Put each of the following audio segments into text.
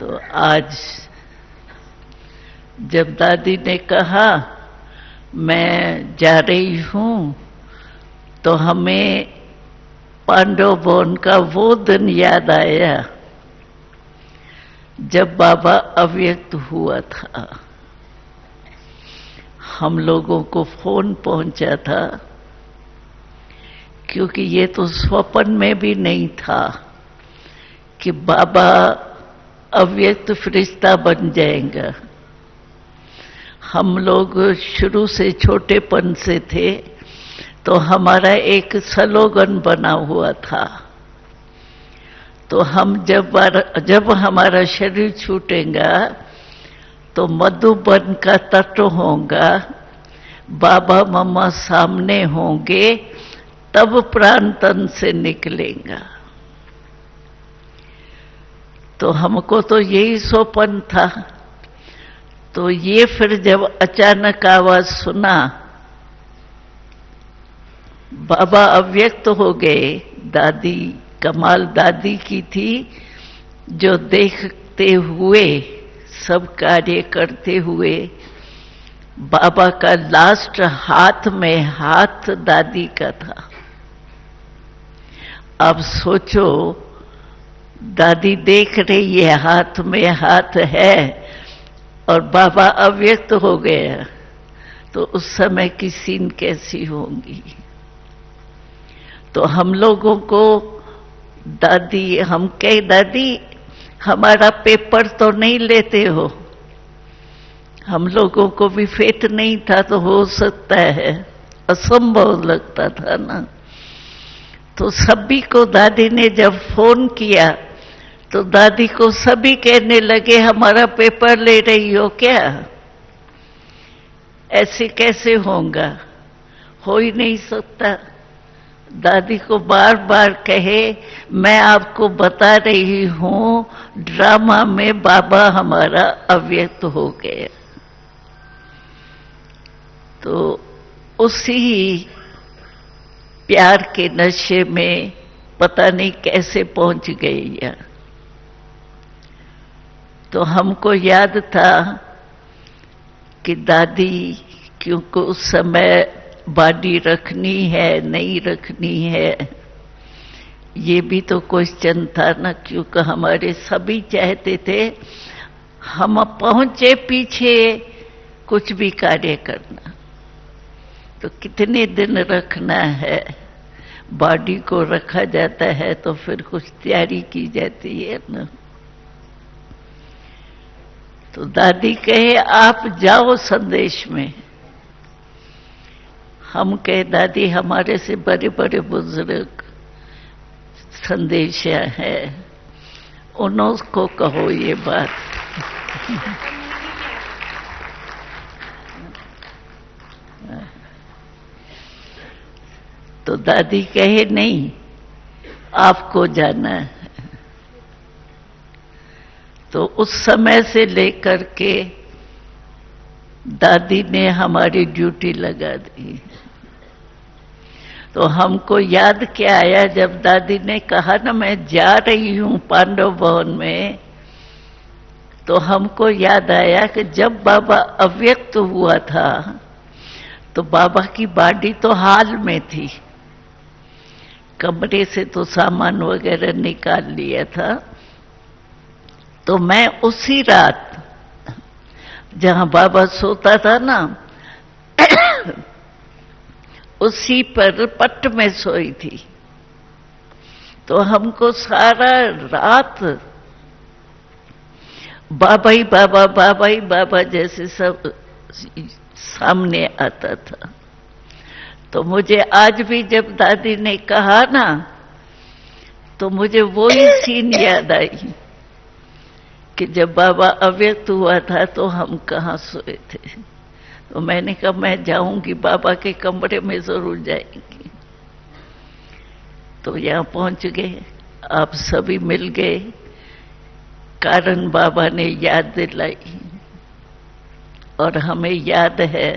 तो आज जब दादी ने कहा मैं जा रही हूं, तो हमें पांडव भवन का वो दिन याद आया जब बाबा अव्यक्त हुआ था। हम लोगों को फोन पहुंचा था, क्योंकि ये तो स्वप्न में भी नहीं था कि बाबा अव्यक्त फरिश्ता बन जाएगा। हम लोग शुरू से छोटेपन से थे, तो हमारा एक स्लोगन बना हुआ था। तो हम जब हमारा शरीर छूटेगा तो मधुबन का तट होगा, बाबा मम्मा सामने होंगे, तब प्राण तन से निकलेगा। तो हमको तो यही स्वप्न था। तो ये फिर जब अचानक आवाज सुना बाबा अव्यक्त हो गए, दादी कमाल दादी की थी, जो देखते हुए सब कार्य करते हुए बाबा का लास्ट हाथ में हाथ दादी का था। अब सोचो, दादी देख रही है हाथ में हाथ है और बाबा अव्यक्त हो गया, तो उस समय की सीन कैसी होंगी। तो हम लोगों को दादी, हम कहे दादी हमारा पेपर तो नहीं लेते हो। हम लोगों को भी फेट नहीं था, तो हो सकता है, असंभव लगता था ना। तो सभी को दादी ने जब फोन किया तो दादी को सभी कहने लगे हमारा पेपर ले रही हो क्या? ऐसे कैसे होगा, हो ही नहीं सकता। दादी को बार बार कहे मैं आपको बता रही हूं, ड्रामा में बाबा हमारा अव्यक्त हो गया। तो उसी प्यार के नशे में पता नहीं कैसे पहुंच गई यह। तो हमको याद था कि दादी, क्योंकि उस समय बॉडी रखनी है नहीं रखनी है, ये भी तो क्वेश्चन था ना, क्योंकि हमारे सभी चाहते थे हम पहुंचे पीछे कुछ भी कार्य करना। तो कितने दिन रखना है, बॉडी को रखा जाता है तो फिर कुछ तैयारी की जाती है ना। तो दादी कहे आप जाओ संदेश में। हम कहे दादी हमारे से बड़े बड़े बुजुर्ग संदेशा है, उनको कहो ये बात। तो दादी कहे नहीं, आपको जाना है। तो उस समय से लेकर के दादी ने हमारी ड्यूटी लगा दी। तो हमको याद क्या आया, जब दादी ने कहा ना मैं जा रही हूं पांडव भवन में, तो हमको याद आया कि जब बाबा अव्यक्त हुआ था तो बाबा की बॉडी तो हाल में थी, कमरे से तो सामान वगैरह निकाल लिया था। तो मैं उसी रात जहां बाबा सोता था ना, उसी पर पट में सोई थी। तो हमको सारा रात बाबा ही बाबा, बाबा ही बाबा जैसे सब सामने आता था। तो मुझे आज भी जब दादी ने कहा ना, तो मुझे वही सीन याद आई कि जब बाबा अव्यक्त हुआ था तो हम कहाँ सोए थे। तो मैंने कहा मैं जाऊंगी, बाबा के कमरे में जरूर जाएंगी। तो यहां पहुंच गए, आप सभी मिल गए, कारण बाबा ने याद दिलाई। और हमें याद है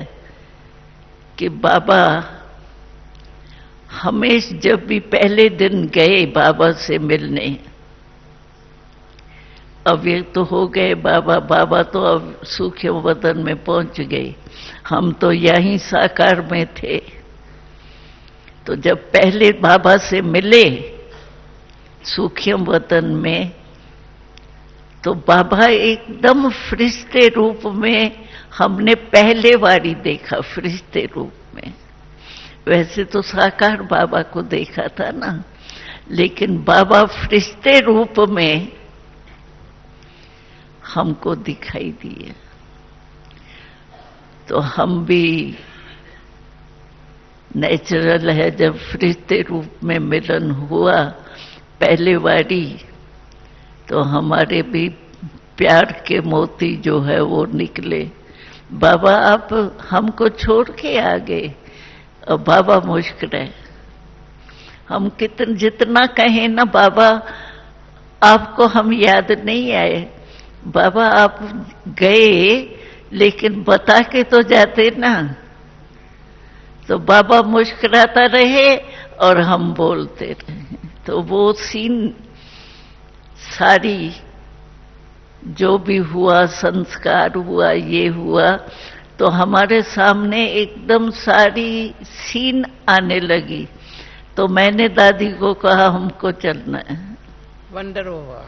कि बाबा हमें जब भी पहले दिन गए बाबा से मिलने, अव्यक्त हो गए बाबा। बाबा तो अब सूक्ष्म वतन में पहुंच गए, हम तो यहीं साकार में थे। तो जब पहले बाबा से मिले सूक्ष्म वतन में, तो बाबा एकदम फरिश्ते रूप में हमने पहले बारी देखा, फरिश्ते रूप में। वैसे तो साकार बाबा को देखा था ना, लेकिन बाबा फरिश्ते रूप में हमको दिखाई दिए। तो हम भी नेचुरल है, जब फरिश्ते रूप में मिलन हुआ पहले बारी, तो हमारे भी प्यार के मोती जो है वो निकले। बाबा आप हमको छोड़ के आ गए। और बाबा मुस्कुराए। हम जितना कहें ना बाबा आपको हम याद नहीं आए। बाबा आप गए लेकिन बता के तो जाते ना। तो बाबा मुस्कुराता रहे और हम बोलते रहे। तो वो सीन सारी जो भी हुआ, संस्कार हुआ, ये हुआ, तो हमारे सामने एकदम सारी सीन आने लगी। तो मैंने दादी को कहा हमको चलना है। वंडर हुआ।